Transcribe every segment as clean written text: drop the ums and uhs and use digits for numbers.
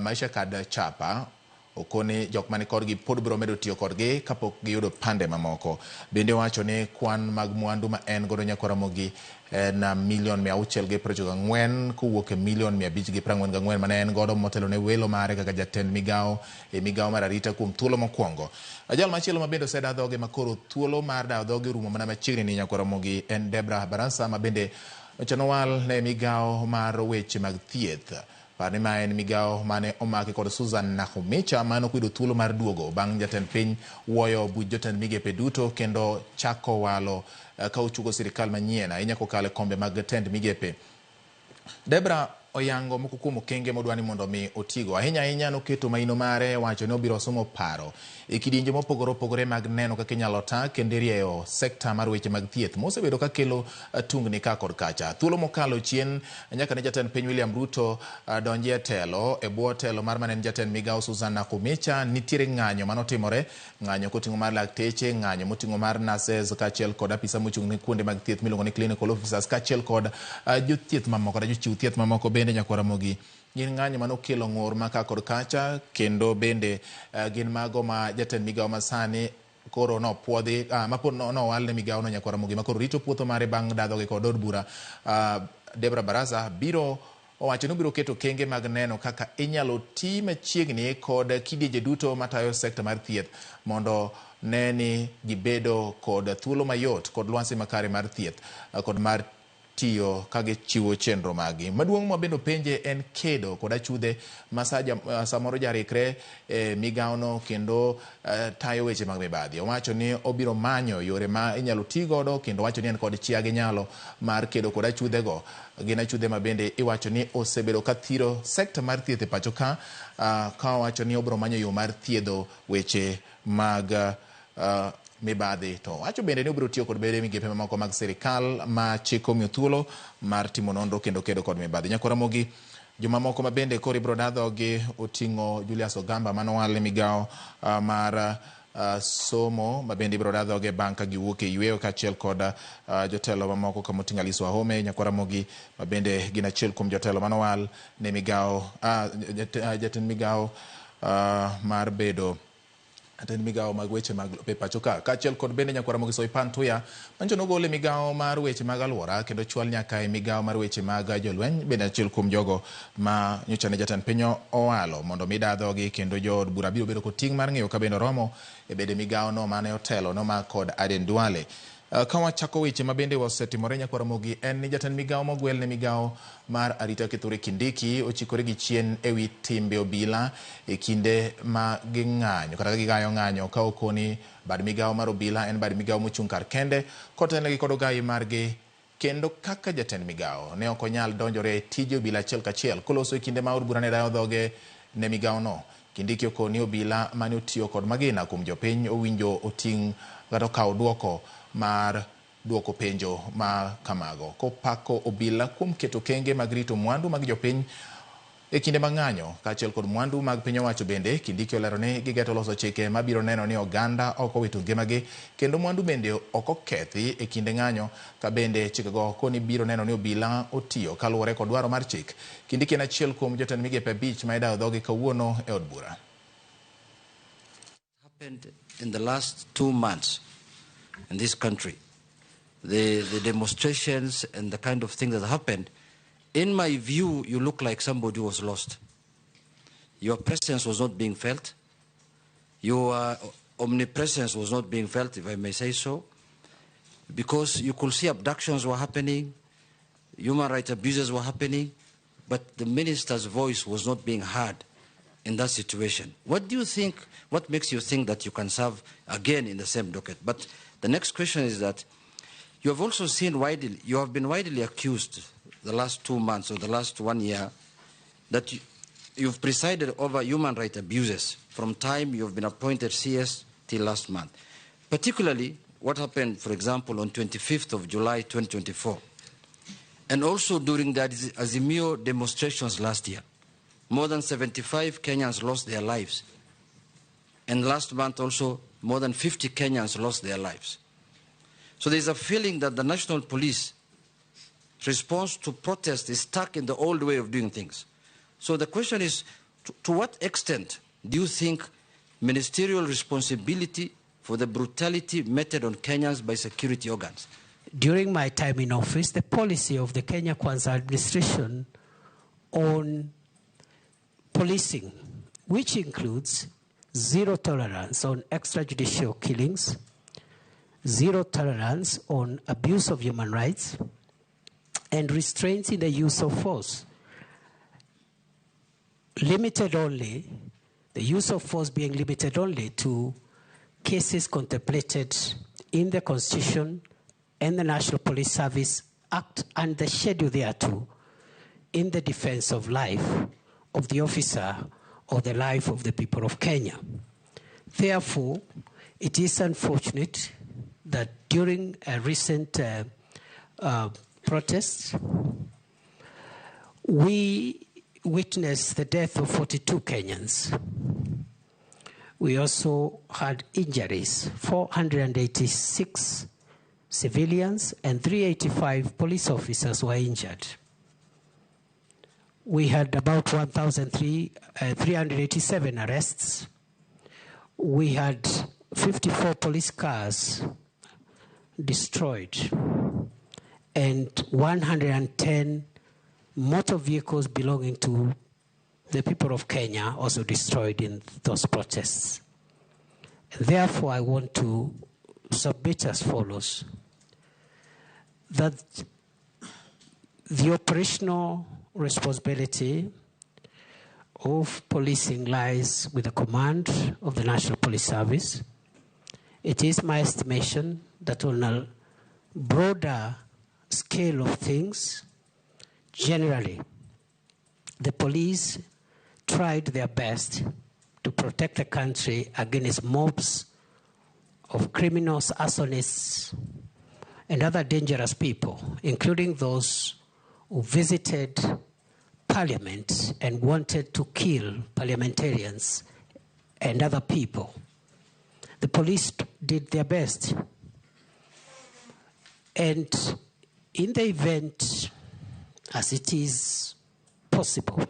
Maisha kad chapa okone jok mani kodgi pod biro medo tiyo kodgi kapok giyudo pande mamoko. Bende wacho ni kwan mag mwandu ma en godo Ramogi na $1,644,000 kowuok $544,000 mane en godo motelo ne welo mare kaka jatend migao migao mar arita kuom thuolo mokwongo. Ajal machielo ma bende oseda dhoge makoro thuolo mar da dhoge rumo mana machiegni ni Ramogi en Debra Barasa ma bende chanowal ne migao mar weche mag thieth. Parni ma en migao mane omaki kod Susan Nahumicha mano kwido thuolo mar duogo bang' jatend piny wuoyo buch jotend migepe duto kendo chako walo ka ochugo sirikal manyien ahinya kokalo kombe mag tend migepe. Debra oyango moko kuom okenge modwani mondo mi otigo ahinya noketo maino mare wacho ni obiro somo paro e kidienje mopogore opogore mag neno kaka inyalo ta kendo rieyo sekta mar weche mag thieth mosebedo ka kelo tungni ka kod kacha. Thuolo mokalo chien nyaka ne jatend piny William Ruto donje telo e bwo telo mar manen jatend migao Susan Nahumicha nitiere ng'anyo manotimore, ng'anyo koting'o mar lakteche, ng'anyo moting'o mar nurses kaachiel kod apisa mochung' ne kuonde mag thieth miluongo ni clinical officers kaachiel kod jothieth mamoko kod jochiw thieth mamoko bende Ramogi. Gin ng'anyo manokelo ng'ur ma ka kod kacha kendo bende gin mago ma jatend migao masani koro no puodhi mapod no walne migao no Ramogi makoro rito puotho mare bang' dadhoge kod od bura. Debra Barasa biro owacho ni biro keto kenge mag neno kaka inyalo ti machiegni kod kidienje duto matayo sekta mar thieth mondo neni gibedo kod thuolo mayot kod lwansi makare mar thieth kod mar tiyo kage chiwo chenro magi. Maduong' ma bendo penje en kedo kod achudhe samoro jarikre migao no kendo tayo weche mag mibadhi. Owacho ni obiro manyo yore ma inyalo ti godo kendo wacho ni en kod chiage nyalo mar kedo kod achudhe go. Gin achudhe ma bende iwacho ni osebedo ka thiro sekta mar thieth e pacho ka wacho ni obiro manyo yo mar thiedho weche mag mibadhi. To wacho bende ni obiro tiyo kod bede migepe mamoko mag sirikal ma chiko miyo thuolo mar timo nonro kendo kedo kod mibadhi. Ramogi joma moko ma bende koro ibiro dadhogi oting'o Julius Ogamba manowal ne migao mar somo ma bende ibiro dadhoge bang' ka giwuok e yweyo kaachiel kod jotelo mamoko kama oting'o Alice Wahome. Ramogi ma bende gin achiel kuom jotelo manowal ne migao jatend migao mar bedo atend migao mag weche mag pacho ka kaachiel kod bende Ramogi Soipan Tuya mancho nogole migao mar weche mag alwora kendo chwal nyaka e migao mar weche mag jolweny bende achiel kuom jogo ma nyocha ne jatend piny owalo mondo midadhogi kendo jood bura biro bedo kod ting' mar ng'eyo ka bende romo e bede migao no mane otelo no ma kod Aden Duale. Kawachako weche ma bende osetimore Ramogi en ni jatend migao mogwel ne migao mar arita Kithure Kindiki ochikore gi chien ewi timbe obila e kinde ma ging'anyo kata gigayo ng'anyo ka okoni bad migao mar obila en bad migao mochung' kar kende kotenegi kod ogai margi kendo kaka jatend migao ne ok onyal donjore e tije obila achiel kachiel koloso e kinde ma od bura ne dayo dhoge ne migao no. Kindiki okoni obila mane otiyo kod magina kuom jopiny owinjo oting' kata okawo duoko mar duoko penjo ma kamago kopako obila kuom keto kenge mag rito mwandu mag jopiny e kinde mang'anyo kaachiel kod mwandu mag piny owacho. Bende Kindiki olero ni gigeto loso chike mabiro neno ni oganda ok owito ngimagi kendo mwandu bende ok okethi e kinde ng'anyo ka bende chikego koni biro neno ni obila otiyo kaluwore kod dwaro mar chik. Kindiki en achiel kuom jotend migepe 5 ma idayo dhogi kawuono e od bura. Happened in the last 2 months in this country, the demonstrations and the kind of things that happened, in my view, you look like somebody was lost. Your presence was not being felt. Your omnipresence was not being felt, if I may say so, because you could see abductions were happening, human rights abuses were happening, but the minister's voice was not being heard in that situation. What do you think, what makes you think that you can serve again in the same docket? But the next question is that you have also seen widely, you have been widely accused the last 2 months or the last 1 year that you've presided over human rights abuses from time you have been appointed CS till last month. Particularly what happened, for example, on 25th of July 2024 and also during the Azimio demonstrations last year. More than 75 Kenyans lost their lives. And last month also, more than 50 Kenyans lost their lives. So there's a feeling that the National Police response to protest is stuck in the old way of doing things. So the question is, To what extent do you think ministerial responsibility for the brutality meted on Kenyans by security organs? During my time in office, the policy of the Kenya Kwanza administration on policing, which includes zero tolerance on extrajudicial killings, zero tolerance on abuse of human rights, and restraints in the use of force. Limited only, the use of force being limited only to cases contemplated in the Constitution and the National Police Service Act and the schedule thereto in the defense of life of the officer or the life of the people of Kenya. Therefore, it is unfortunate that during a recent protest, we witnessed the death of 42 Kenyans. We also had injuries, 486 civilians and 385 police officers were injured. We had about 1,387 arrests. We had 54 police cars destroyed and 110 motor vehicles belonging to the people of Kenya also destroyed in those protests. Therefore, I want to submit as follows: that the operational responsibility of policing lies with the command of the National Police Service. It is my estimation that on a broader scale of things, generally, the police tried their best to protect the country against mobs of criminals, arsonists, and other dangerous people, including those who visited Parliament and wanted to kill parliamentarians and other people. The police did their best. And in the event, as it is possible,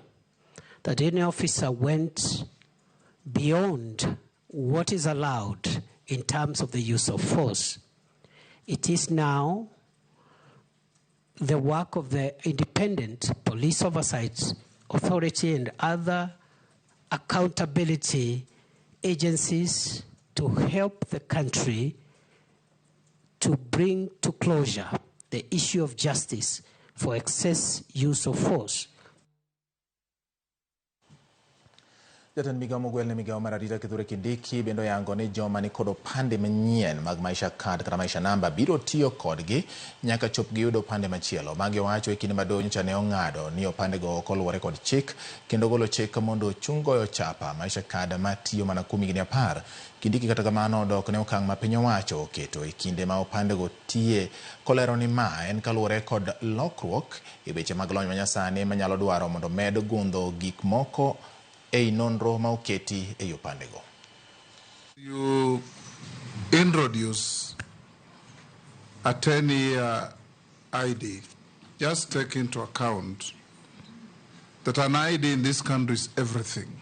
that any officer went beyond what is allowed in terms of the use of force, it is now the work of the Independent Police Oversight Authority and other accountability agencies to help the country to bring to closure the issue of justice for excess use of force. Jatend migao mogwel ne migao mar arita Kithure Kindiki bendo yango ni joma ni kod opande manyien mag maisha card kata maisha namba biro tiyo kodgi nyaka chop giyudo opande machielo. Magi owacho e kinde madonyo cha ne ong'ado ni opande go ok oluwore kod chik kendo golo chik mondo ochung goyo chapa maisha card matiyo mana kuom higni 10. Kindiki kata kamano odok ne okang' ma piny owacho oketo e kinde ma opande go tiye, kolero ni ma en kaluwore kod lokruok e weche mag lony manyasani manyalo dwaro mondo med gundho gik moko nonro ma oketi e opande go. You introduce a 10-year ID. Just take into account that an ID in this country is everything.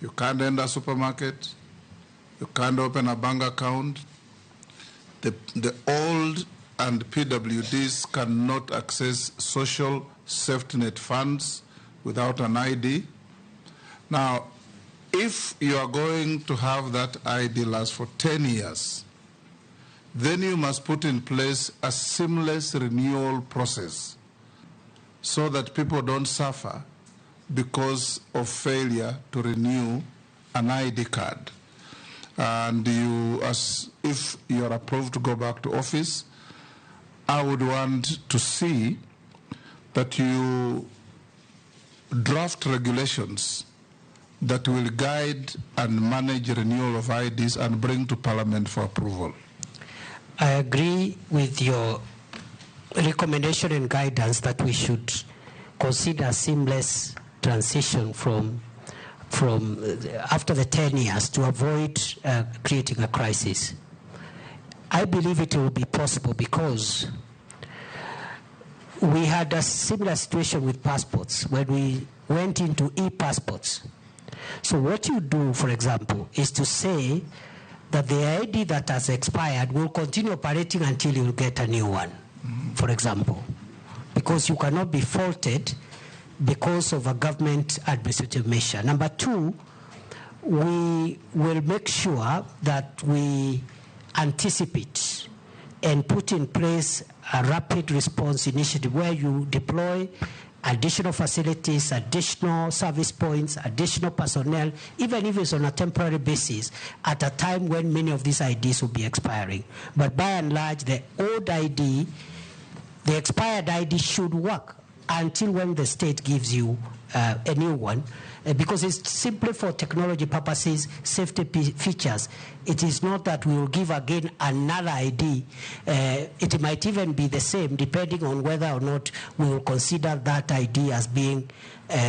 You can't enter a supermarket. You can't open a bank account. The old and PWDs cannot access social safety net funds without an ID. Now, if you are going to have that ID last for 10 years, then you must put in place a seamless renewal process so that people don't suffer because of failure to renew an ID card. And you, as if you are approved to go back to office, I would want to see that you draft regulations that will guide and manage renewal of IDs and bring to Parliament for approval. I agree with your recommendation and guidance that we should consider seamless transition from after the 10 years to avoid creating a crisis. I believe it will be possible because we had a similar situation with passports when we went into e-passports. So what you do, for example, is to say that the ID that has expired will continue operating until you get a new one, for example, because you cannot be faulted because of a government administrative measure. Number two, we will make sure that we anticipate and put in place a rapid response initiative where you deploy additional facilities, additional service points, additional personnel, even if it's on a temporary basis, at a time when many of these IDs will be expiring. But by and large, the old ID, the expired ID should work until when the state gives you a new one, because it's simply for technology purposes, safety features. It is not that we will give again another ID. It might even be the same, depending on whether or not we will consider that ID as being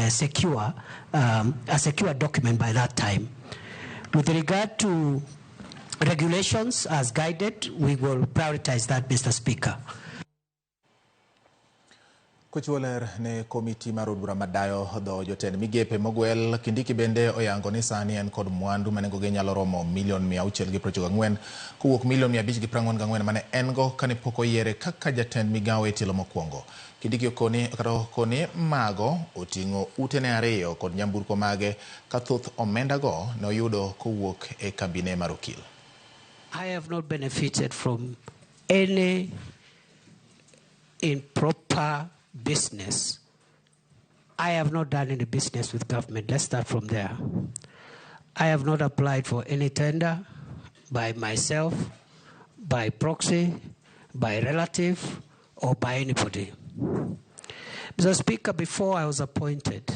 secure, a secure document by that time. With regard to regulations as guided, we will prioritize that, Mr. Speaker. Kuchwoler ne komiti mar od bura madayo dho jotend migepe mogwel. Kindiki bende oyango ni sani en kod mwandu manengogi nyalo romo $694,000 kowuok $544,000 mane engo kane pok oyiere kaka jatend migawo e tielo mokwongo. Kindiki okoni mago oting'o utene 2 kod nyamburko mage ka thoth omendago ne oyudo kowuok e kambine mar okil. I have not benefited from any improper business. I have not done any business with government. Let's start from there. I have not applied for any tender by myself, by proxy, by relative, or by anybody. Mr. Speaker, before I was appointed,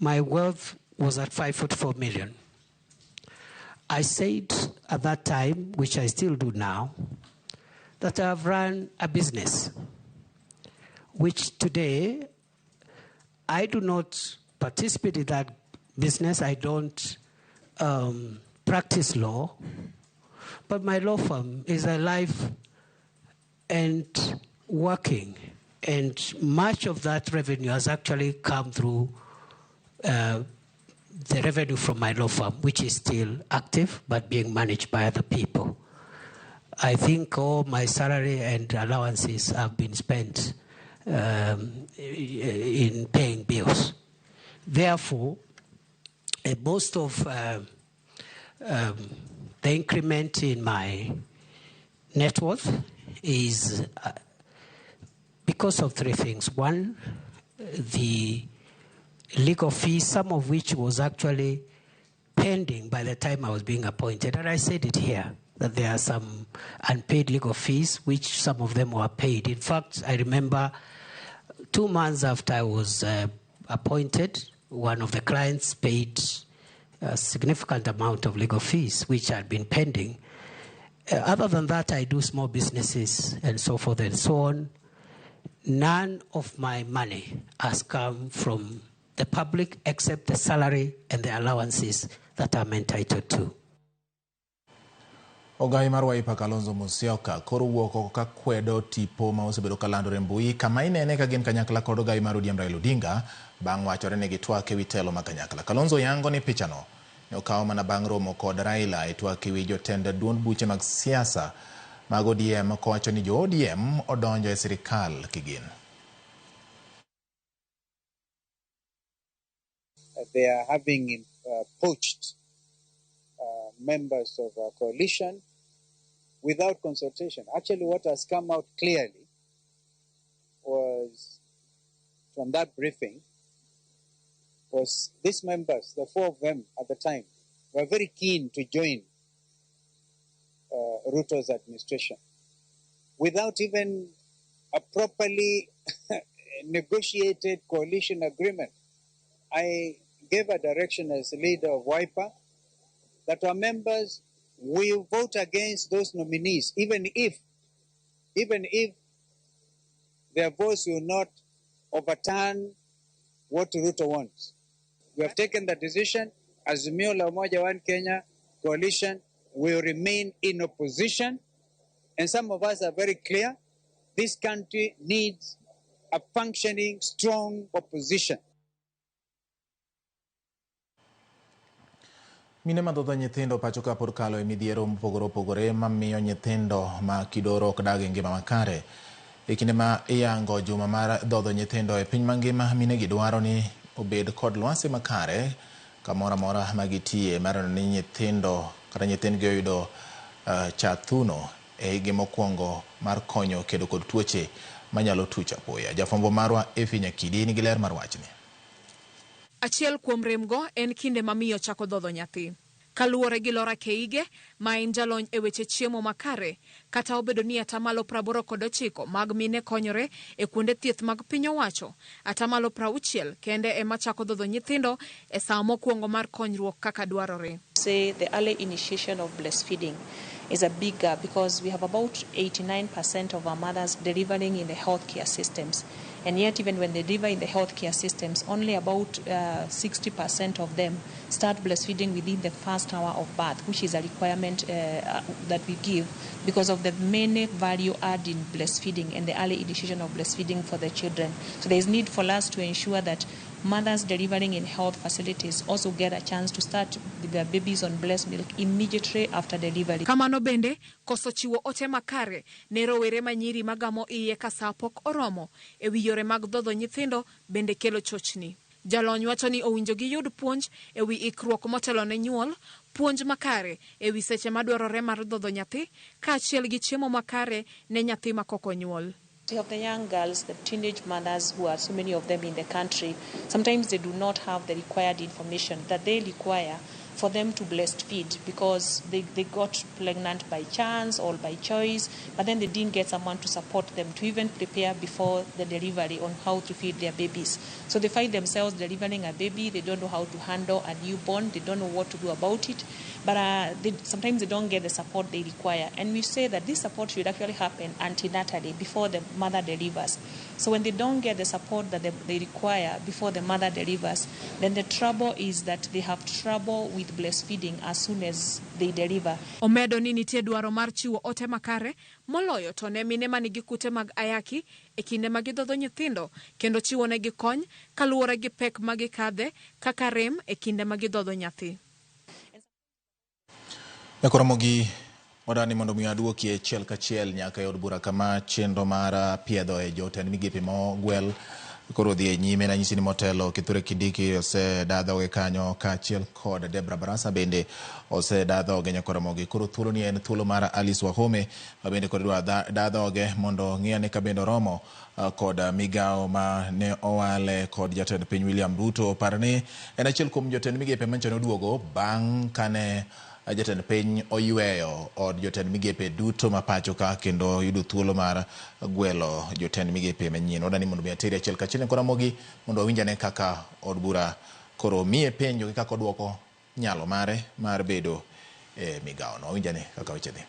my wealth was at $544 million. I said at that time, which I still do now, that I have run a business, which today I do not participate in that business. I don't practice law, but my law firm is alive and working, and much of that revenue has actually come through the revenue from my law firm, which is still active but being managed by other people. I think all my salary and allowances have been spent in paying bills. Therefore, most of the increment in my net worth is because of 3 things. One, the legal fees, some of which was actually pending by the time I was being appointed. And I said it here, that there are some unpaid legal fees, which some of them were paid. In fact, I remember 2 months after I was appointed, one of the clients paid a significant amount of legal fees, which had been pending. Other than that, I do small businesses and so forth and so on. None of my money has come from the public except the salary and the allowances that I'm entitled to. Ogai mar Wiper Kalonzo Musyoka koro wuok ka kwedo tipo ma osebedo kalandore mbui kama inene ka gin kanyakla kod ogai mar ODM Raila Odinga bang' wachore ne gitwak ewi telo ma kanyakla. Kalonzo yango ni pichano ne okawo mana bang' romo kod Raila e twak ewi jotend duond buche mag siasa mag ODM kowacho ni jo ODM odonjo e sirikal kigin. They are having poached members of a coalition without consultation. Actually, what has come out clearly was from that briefing was these members, the 4 of them at the time, were very keen to join Ruto's administration without even a properly negotiated coalition agreement. I gave a direction as leader of Wiper that our members will vote against those nominees, even if their votes will not overturn what Ruto wants. We have taken the decision, Azimio la Umoja One Kenya coalition will remain in opposition, and some of us are very clear, this country needs a functioning, strong opposition. Mine madhodho nyithindo pacho ka pod kalo e midhiero mopogore opogore mamiyo nyithindo ma kidoro ok dag e ngima makare. E kinde ma iyango juma mar dhodho nyithindo e piny mangima, mine gi dwaro ni obed kod lwasi makare kamoro amora ma gitie mar ni nyithindo kata nyithindgi oyudo cha thuno e higi mokwongo mar konyo kedo kod tuoche manyalo tuch apoya. Jafwambo marwa Efi Nyakidi nigi ler mar wachni. Achiel kuom remgo en kinde mamiyo chako dhodho nyathi. Kaluwore gi Lora Keige, ma en jalony e weche chiemo makare, kata obedo ni atamalo 89 mag mine konyore e kuonde thieth mag piny owacho, atamalo 60 kende ema chako dhodho nyithindo e saa mokwongo mar konyruok kaka dwarore. Say the early initiation of breastfeeding is a big gap because we have about 89% of our mothers delivering in the healthcare systems. And yet, even when they deliver in the healthcare systems, only about 60% of them start breastfeeding within the first hour of birth, which is a requirement that we give because of the many value add in breastfeeding and the early initiation of breastfeeding for the children. So there is need for us to ensure that mothers delivering in health facilities also get a chance to start their babies on breast milk immediately after delivery. Kamano bende, koso chiwo ote makare ne rowere manyiri magamo iye ka saa pok oromo e wi yore mag dhodho nyithindo bende kelo chochni. Jalony wacho ni owinjo giyud puonj e wi ikruok motelo ne nyuol, puonj makare e wi seche madwarore mar dhodho nyathi, kaachiel gi chiemo makare ne nyathi makoko nyuol. Of the young girls, the teenage mothers who are so many of them in the country, sometimes they do not have the required information that they require for them to breastfeed because they got pregnant by chance or by choice, but then they didn't get someone to support them to even prepare before the delivery on how to feed their babies. So they find themselves delivering a baby, they don't know how to handle a newborn, they don't know what to do about it, but sometimes they don't get the support they require. And we say that this support should actually happen antenatally before the mother delivers. So when they don't get the support that they require before the mother delivers, then the trouble is that they have trouble with breastfeeding as soon as they deliver. Omedo ni nitie dwaro mar chiwo ote makare moloyo to ne mine manigi kute mag ayaki e kinde ma gidhodho nyithindo kendo chiwo negi kony kaluwore gi pek ma gikadhe kaka rem e kinde ma gidhodho nyathi. Ramogi odani mondo mi aduoki e chiel ka chiel nyaka e od bura kama chenro mar piedho e jotend migepe mogwel koro dhi e nyime na nyisi ni motelo Kithure Kindiki ose dadhoge kanyo kaachiel kod Debra Barasa bende ose dadhoge nyaka Ramogi. Koro thuolo ni en thuolo mar Alice Wahome ma bende kod dadhoge mondo ng'iyane ka bende romo kod migao ma ne owale kod jatend piny William Ruto. Parni en achiel kuom jotend migepe manchone oduogo bang' kane jatend piny oyweyo od jotend migepe duto mapacho ka kendo yudo thuolo mar gwelo jotend migepe manyien. Odani mondo ateri achiel kachiel kod Ramogi mondo owinjane kaka od bura koro miye penjo gi kaka odwoko nyalo mare mar bedo e migao no. Owinjane kaka weche dhi.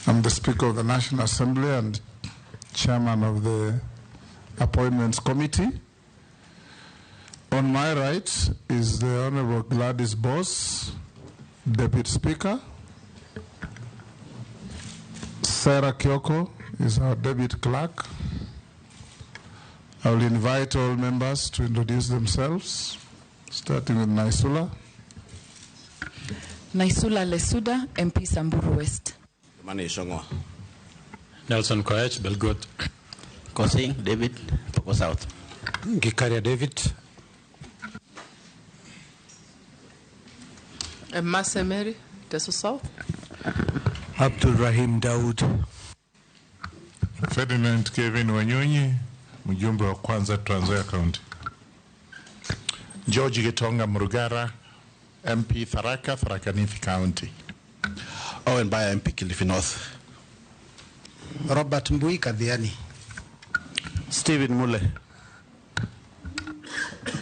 I'm the Speaker of the National Assembly and Chairman of the Appointments Committee. On my right is the Honorable Gladys Boss, Deputy Speaker. Sarah Kyoko is our Deputy Clerk. I will invite all members to introduce themselves, starting with Naisula. Naisula Lesuda, MP Samburu West. Nelson Koech, Belgut. Kosing David, Poko South. Gikaria David. Masemeri, Teso South. Abdul Rahim Daud. Ferdinand Kevin Wanyonyi, mjumbe wa kwanza Trans Nzoia County. George Gitonga Murugara, MP Tharaka, Tharaka Nithi County. Owen Baya, MP Kilifi North. Robert Mbui Kadhiani. Stephen Mule.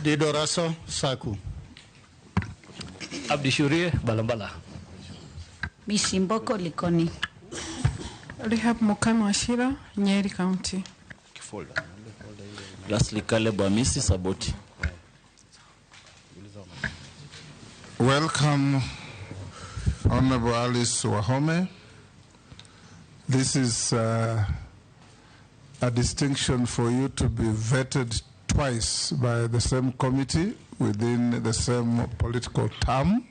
Didoraso Saku. Abdi Shurie Balambala. Mishimboko Likoni. Rehab Mukami Washira, Nyeri County. Lastly, Caleb Amisi Saboti. Welcome, Honorable Alice Wahome. This is a distinction for you to be vetted twice by the same committee within the same political term.